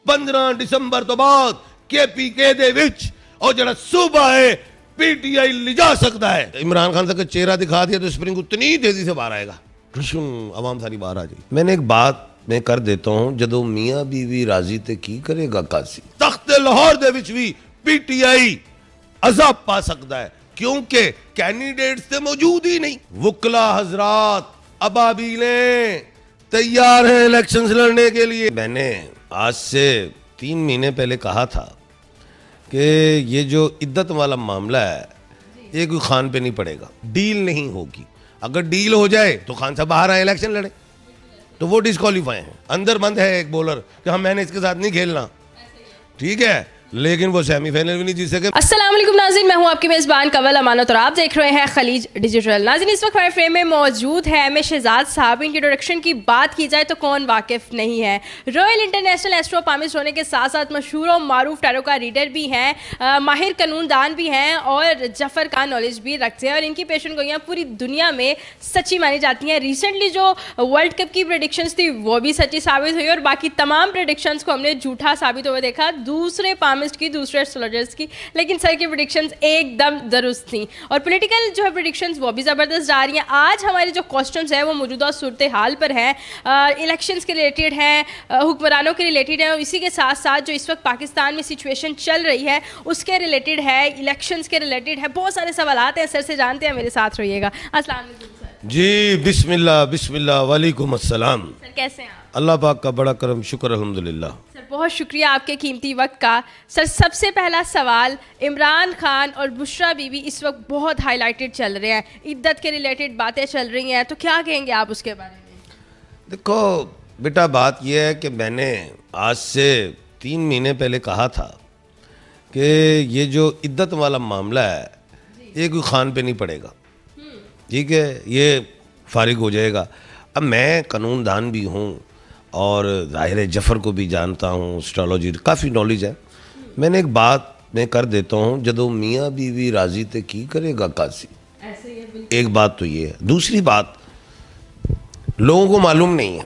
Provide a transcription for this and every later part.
15 ਦਿਸੰਬਰ ਤੋਂ ਬਾਅਦ केपीके ਦੇ ਵਿੱਚ और जरा सूबा है पीटीआई ले जा सकता है। इमरान खान का चेहरा दिखा दिया तो स्प्रिंग उतनी तेजी से बाहर आएगा, आवाम सारी बाहर आ जाएगी। मैंने एक बात मैं कर देता हूं, जदों मियां बीवी राजी ते की करेगा कासी। तख्ते लाहौर दे विच भी पीटीआई अजाब पा सकता है क्योंकि कैंडिडेट्स ते मौजूद ही नहीं। वुकला हजरात अबाबीलें तैयार हैं इलेक्शंस लड़ने के लिए। मैंने आज से 3 महीने पहले कहा था कि ये जो इद्दत वाला मामला है ये कोई खान पे नहीं पड़ेगा, डील नहीं होगी। अगर डील हो जाए तो खान साहब बाहर आए इलेक्शन लड़े, तो वो डिस्क्वालीफाई हैं। अंदर बंद है एक बॉलर कि हम मैंने इसके साथ नहीं खेलना, ठीक है, लेकिन वो सेमीफाइनल भी नहीं जीत सके। अस्सलाम वालेकुम नाज़रीन, मैं हूं आपकी मेज़बान कवल अमानत और आप देख रहे हैं खलीज डिजिटल। नाज़रीन, इस वक्त हमारे फ्रेम में मौजूद है एम ए शहजाद साहब। इनकी इंट्रोडक्शन की बात की जाए तो कौन वाकिफ़ नहीं है। रॉयल इंटरनेशनल एस्ट्रो पामिस्ट होने के साथ साथ मशहूर और मारूफ टैरो का रीडर भी हैं, माहिर कानूनदान भी हैं और जफ़र का नॉलेज भी रखते हैं और इनकी पेशन गोइयाँ पूरी दुनिया में सच्ची मानी जाती हैं। रिसेंटली जो वर्ल्ड कप की प्रेडिक्शंस थी वो भी सच्ची साबित हुई और बाकी तमाम प्रेडिक्शंस को हमने झूठा साबित हुआ देखा, दूसरे की दूसरे एस्ट्रोलॉजर्स की, लेकिन सर की प्रेडिक्शंस एकदम दुरुस्त थी। और पॉलिटिकल जो है प्रेडिक्शंस वो भी ज़बरदस्त जा रही हैं। आज हमारे जो क्वेश्चंस हैं वो मौजूदा सूरत हाल पर हैं, इलेक्शंस के रिलेटेड हैं, हुक्मरानों के रिलेटेड हैं और इसी के साथ साथ जो इस वक्त पाकिस्तान में सिचुएशन चल रही है उसके रिलेटेड है, इलेक्शंस के रिलेटेड है। बहुत सारे सवाल हैं सर से, जानते हैं, मेरे साथ रहिएगा। अस्सलाम वालेकुम सर। जी बिस्मिल्लाह बिस्मिल्लाह, वालेकुम अस्सलाम। सर कैसे हैं आप? अल्लाह पाक का बड़ा करम, शुक्र अल्हम्दुलिल्लाह। सर बहुत शुक्रिया आपके कीमती वक्त का। सर सबसे पहला सवाल, इमरान खान और बुशरा बीबी इस वक्त बहुत हाईलाइटेड चल रहे हैं, इद्दत के रिलेटेड बातें चल रही हैं, तो क्या कहेंगे आप उसके बारे में? देखो बेटा, बात यह है कि मैंने आज से 3 महीने पहले कहा था कि ये जो इद्दत वाला मामला है ये कोई खान पे नहीं पड़ेगा, ठीक है, ये फारिग हो जाएगा। अब मैं कानूनदान भी हूँ और ज़ाहिर है जफ़र को भी जानता हूँ, एस्ट्रोलॉजी काफ़ी नॉलेज है। मैंने एक बात मैं कर देता हूँ, जदों मियाँ बीवी राजी ते की करेगा कासी। एक बात तो ये है। दूसरी बात, लोगों को मालूम नहीं है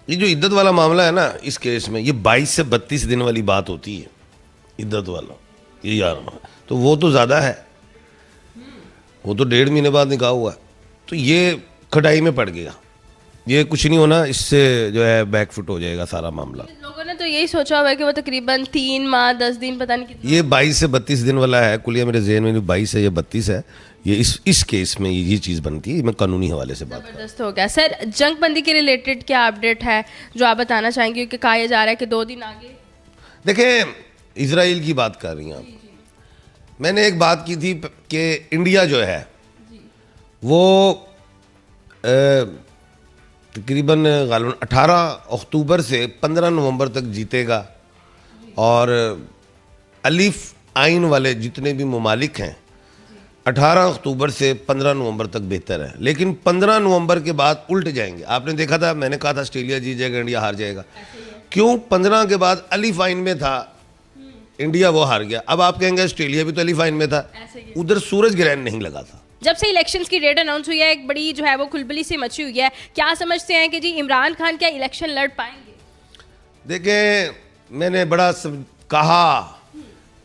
ये जो इद्दत वाला मामला है ना, इस केस में ये 22 से 32 दिन वाली बात होती है इद्दत वाला, ये यार तो वो तो ज़्यादा है, वो तो 1.5 महीने बाद निकाह हुआ है, तो ये खटाई में पड़ गया, ये कुछ नहीं होना, इससे जो है बैकफुट हो जाएगा सारा मामला। लोगों ने तो यही सोचा हुआ है कि वो तकरीबन 3 माह 10 दिन पता नहीं कितना। ये 22 से 32 दिन वाला है, कुलिया मेरे जहन में 22 है या 32 है, ये इस केस में ये चीज़ बनती है। मैं कानूनी हवाले से बात जबरदस्त हो गया। सर जंगबंदी के रिलेटेड क्या अपडेट है जो आप बताना चाहेंगे, क्योंकि कहा जा रहा है कि 2 दिन आगे। देखें, इजराइल की बात कर रही हैं आप। मैंने एक बात की थी कि इंडिया जो है वो तकरीबन 18 अक्टूबर से 15 नवंबर तक जीतेगा और अलिफ आइन वाले जितने भी ममालिक हैं 18 अक्टूबर से 15 नवंबर तक बेहतर है, लेकिन 15 नवंबर के बाद उल्ट जाएंगे। आपने देखा था, मैंने कहा था ऑस्ट्रेलिया जीत जाएगा, इंडिया हार जाएगा। क्यों? 15 के बाद अलिफ आइन में था इंडिया, वो हार गया। अब आप कहेंगे ऑस्ट्रेलिया भी तो अलिफ आइन में था, उधर सूरज ग्रहण नहीं लगा था। जब से इलेक्शंस की डेट अनाउंस हुई है एक बड़ी जो है वो खुलबली सी मची हुई है, क्या समझते हैं कि जी इमरान खान क्या इलेक्शन लड़ पाएंगे? देखें, मैंने बड़ा कहा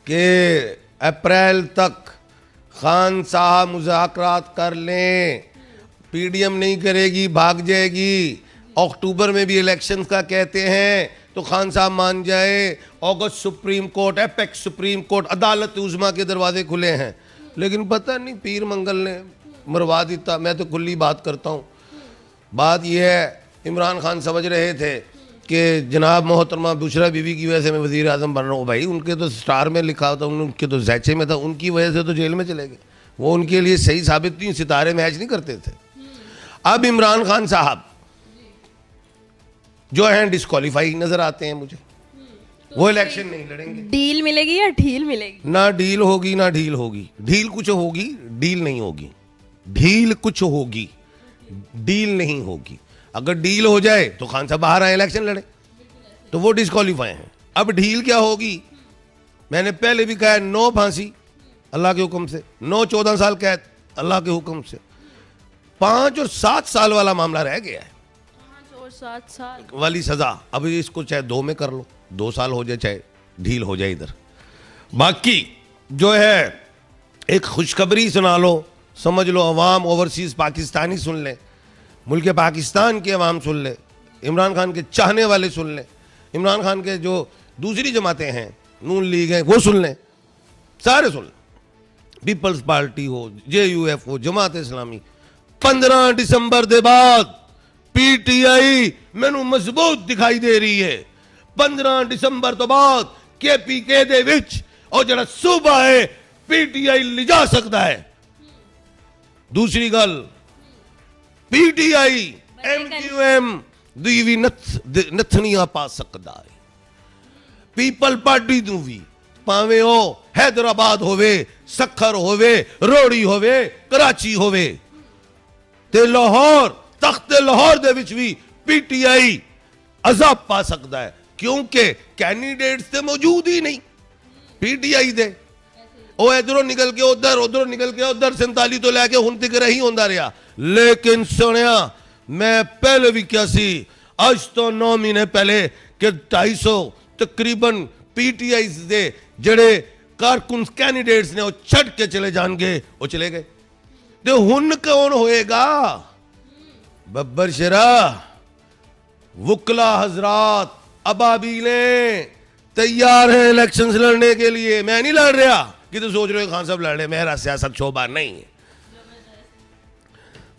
कि अप्रैल तक खान साहब मुज़ाकरात कर लें, पीडीएम नहीं करेगी, भाग जाएगी। अक्टूबर में भी इलेक्शन का कहते हैं तो खान साहब मान जाए। अगस्त supreme court, apex supreme court, अदालत उज़्मा के दरवाजे खुले हैं, लेकिन पता नहीं पीर मंगल ने मरवा दिता। मैं तो खुली बात करता हूँ। बात यह है, इमरान खान समझ रहे थे कि जनाब मोहतरमा बुशरा बीवी की वजह से मैं वज़ीर आज़म बन रहा हूँ। भाई उनके तो स्टार में लिखा होता, उनके तो ज़ैचे में था, उनकी वजह से तो जेल में चले गए। वो उनके लिए सही साबित नहीं, सितारे मैच नहीं करते थे। अब इमरान खान साहब जो हैं डिस्क्वालीफाई नज़र आते हैं मुझे, वो इलेक्शन नहीं लड़ेंगे। डील मिलेगी या ढील मिलेगी? ना डील होगी ना ढील होगी। ढील कुछ होगी, डील नहीं होगी। ढील कुछ होगी, डील नहीं होगी। अगर डील हो जाए तो खान साहब बाहर आए इलेक्शन लड़े, तो वो डिस्क्वालीफाई हैं। अब ढील क्या होगी? मैंने पहले भी कहा है, 9 फांसी अल्लाह के हुक्म से, 9 14 साल कैद अल्लाह के हुक्म से, 5 और 7 साल वाला मामला रह गया है, 5 और 7 साल वाली सजा। अब इसको चाहे 2 में कर लो, 2 साल हो जाए चाहे ढील हो जाए इधर। बाकी जो है एक खुशखबरी सुना लो, समझ लो अवाम ओवरसीज पाकिस्तानी सुन ले, मुल्क पाकिस्तान की अवाम सुन ले, इमरान खान के चाहने वाले सुन ले, इमरान खान के जो दूसरी जमातें हैं, नून लीग है, वो सुन लें, सारे सुन लें, पीपल्स पार्टी हो, JUF हो, जमात इस्लामी, 15 दिसंबर के बाद PTI मैनू मजबूत दिखाई दे रही है। 15 दिसंबर तो बाद KPK दे विच और जरा सूबा है PTI ले जा सकता है। दूसरी गल PTI MQM दी भी नथनिया पा सकता है। पीपल पार्टी तू भी भावें हो हैदराबाद होवे, सखर होवे, रोड़ी होवे, कराची होवे ते लाहौर, तख्त लाहौर दे विच भी PTI अजाब पा सकता है, क्योंकि कैंडिडेट्स ते मौजूद ही नहीं PTI दे। वो इधरों निकल के उधर, उधरों निकल के उधर 47 तो लैके हुण तक रही होंदा रहा। लेकिन सुनिया मैं पहले भी क्या सी, आज तो 9 महीने पहले कि 250 तकरीबन PTI दे जड़े कारकुन कैंडिडेट्स ने वो छट के चले जाएंगे, वो चले गए। तो हुन कौन होएगा? बब्बर शरा, वुकला हजरात, अबाबीलें तैयार हैं इलेक्शन लड़ने के लिए। मैं नहीं लड़ रहा कि तो सोच रहे हो खान साहब लड़ रहे, मेरा सियासत शोभा नहीं है।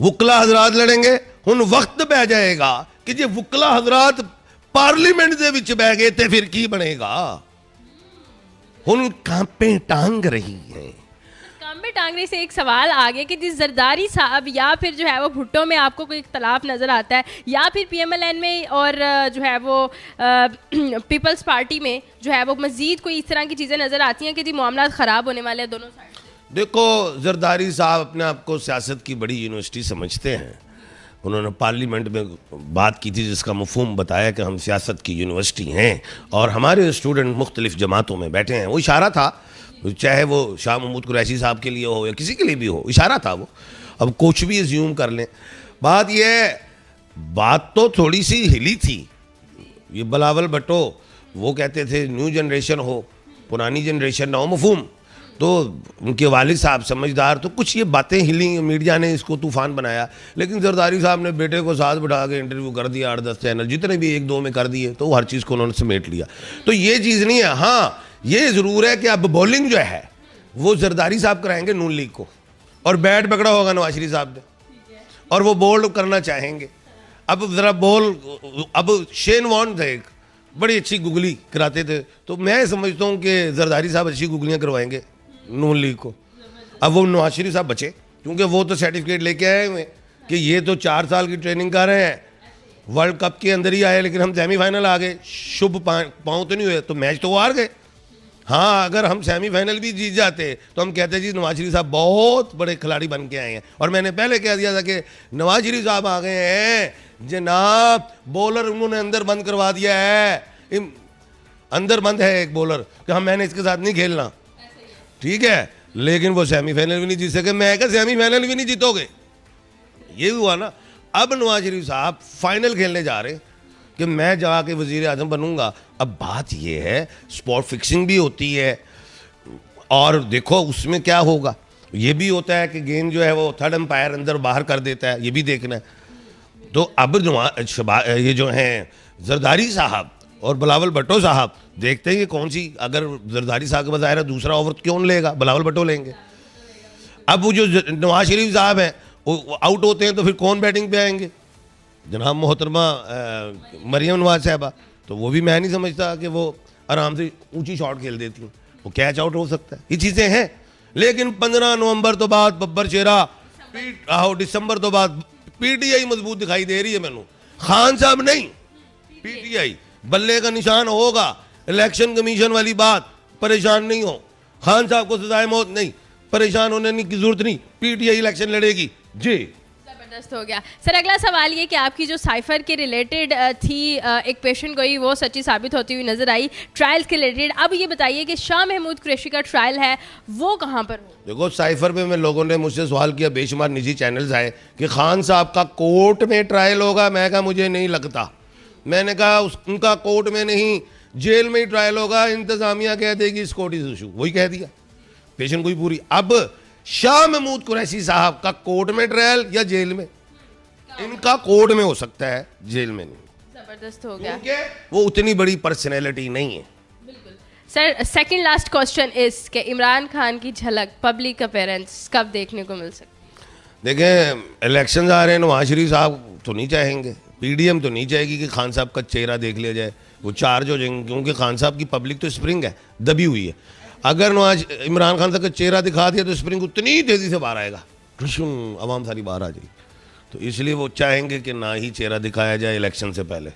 वुकला हजरात लड़ेंगे। हुन वक्त पै जाएगा कि जे वुकला हजरात पार्लीमेंट दे विच बह गए तो फिर की बनेगा? हुन कांपे टांग रही है। कांबे टांगने से एक सवाल आ गया कि जिस जरदारी साहब या फिर जो है वो भुट्टो में आपको कोई इख्तलाफ नज़र आता है, या फिर PMLN में और जो है वो पीपल्स पार्टी में जो है वो मज़ीद कोई इस तरह की चीज़ें नज़र आती हैं कि जी मामला ख़राब होने वाले हैं दोनों साइड? देखो, जरदारी साहब अपने आप को सियासत की बड़ी यूनिवर्सिटी समझते हैं। उन्होंने पार्लियामेंट में बात की थी जिसका मफहूम बताया कि हम सियासत की यूनिवर्सिटी हैं और हमारे स्टूडेंट मुख्तलिफ जमातों में बैठे हैं। वो इशारा था, चाहे वो शाह महमूद कुरैशी साहब के लिए हो या किसी के लिए भी हो, इशारा था वो। अब कुछ भी एज्यूम कर लें। बात तो थोड़ी सी हिली थी। ये बिलावल भुट्टो वो कहते थे न्यू जनरेशन हो, पुरानी जनरेशन ना हो मफहूम। तो उनके वालिद साहब समझदार, तो कुछ ये बातें हिली, मीडिया ने इसको तूफान बनाया। लेकिन जरदारी साहब ने बेटे को साथ बिठा के इंटरव्यू कर दिया, 8-10 चैनल जितने भी 1-2 में कर दिए, तो हर चीज़ को उन्होंने समेट लिया। तो ये चीज़ नहीं है। हाँ, ये ज़रूर है कि अब बॉलिंग जो है वो जरदारी साहब कराएंगे नून लीग को, और बैट पकड़ा होगा नवाज शरीफ साहब ने, और वो बोल्ड करना चाहेंगे। अब ज़रा अब शेन वॉर्न थे, बड़ी अच्छी गुगली कराते थे, तो मैं समझता हूँ कि जरदारी साहब अच्छी गुगलियाँ करवाएंगे नून लीग को। अब वो नवाज शरीफ साहब बचे, क्योंकि वो तो सर्टिफिकेट लेके आए हुए कि ये तो 4 साल की ट्रेनिंग कर रहे हैं, वर्ल्ड कप के अंदर ही आए, लेकिन हम सेमीफाइनल आ गए, शुभ पाँव तो नहीं हुए, तो मैच तो वो हार गए। हाँ, अगर हम सेमीफाइनल भी जीत जाते तो हम कहते जी नवाज शरीफ साहब बहुत बड़े खिलाड़ी बन के आए हैं। और मैंने पहले कह दिया था कि नवाज शरीफ साहब आ गए हैं जनाब, बॉलर उन्होंने अंदर बंद करवा दिया है, अंदर बंद है एक बॉलर कि हम मैंने इसके साथ नहीं खेलना, ठीक है। लेकिन वो सेमीफाइनल भी नहीं जीत सके। मैं क्या सेमीफाइनल भी नहीं जीतोगे, ये हुआ ना। अब नवाज शरीफ साहब फाइनल खेलने जा रहे कि मैं जाके वज़ीर आज़म बनूंगा। अब बात ये है, स्पॉट फिक्सिंग भी होती है, और देखो उसमें क्या होगा। ये भी होता है कि गेंद जो है वो थर्ड एम्पायर अंदर बाहर कर देता है, ये भी देखना है। तो अब ये जो हैं जरदारी साहब और बिलावल भुट्टो साहब देखते हैं कि कौन सी, अगर जरदारी साहब के बजाय दूसरा ओवर क्यों लेगा, बिलावल भुट्टो लेंगे। अब वो जो नवाज शरीफ साहब हैं वो आउट होते हैं तो फिर कौन बैटिंग पे आएंगे? जनाब मोहतरमा मरियम नवाज साहबा। तो वो भी मैं नहीं समझता कि वो आराम से ऊंची शॉट खेल देती हैं, वो कैच आउट हो सकता है, ये चीज़ें हैं। लेकिन 15 नवंबर तो बाद बब्बर शेरा, दिसंबर तो बाद PTI मजबूत दिखाई दे रही है मैनू। खान साहब नहीं, PTI बल्ले का निशान होगा। इलेक्शन कमीशन वाली बात, परेशान नहीं हो, खान साहब को सजाए मौत नहीं, परेशान होने की जरूरत नहीं, PTI इलेक्शन लड़ेगी जी। जबरदस्त हो गया। सर, अगला सवाल ये कि आपकी जो साइफर के रिलेटेड थी एक पेशेंट गई, वो सच्ची साबित होती हुई नजर आई ट्रायल्स के रिलेटेड। अब ये बताइए कि शाह महमूद कुरैशी का ट्रायल है वो कहाँ पर हो? देखो, साइफर में मैं लोगों ने मुझसे सवाल किया, बेशुमार निजी चैनल्स आए कि खान साहब का कोर्ट में ट्रायल होगा। मैं कहा मुझे नहीं लगता। मैंने कहा उनका कोर्ट में नहीं, जेल में ही ट्रायल होगा, इंतजामिया कह देगी इस कोर्ट इज इशू, वही कह दिया, पेशेंट कोई पूरी। अब शाह महमूद कुरैशी साहब का कोर्ट में ट्रायल या जेल में? इनका कोर्ट में हो सकता है, जेल में नहीं। जबरदस्त हो गया, क्योंकि वो उतनी बड़ी पर्सनैलिटी नहीं है। Sir second last question is कि इमरान खान की झलक पब्लिक अपीयरेंस कब देखने को मिल सकती? देखें, इलेक्शन आ रहे हैं, नवाज शरीफ साहब तो नहीं चाहेंगे, पीडीएम तो नहीं चाहेगी कि खान साहब का चेहरा देख लिया जाए, वो चार्ज हो जाएंगे, क्योंकि खान साहब की पब्लिक तो स्प्रिंग है, दबी हुई है। अगर नवाज इमरान खान साहब का चेहरा दिखा दिया तो स्प्रिंग उतनी तेजी से बाहर आएगा, आवाम सारी बाहर आ जाएगी। तो इसलिए वो चाहेंगे कि ना ही चेहरा दिखाया जाए इलेक्शन से पहले।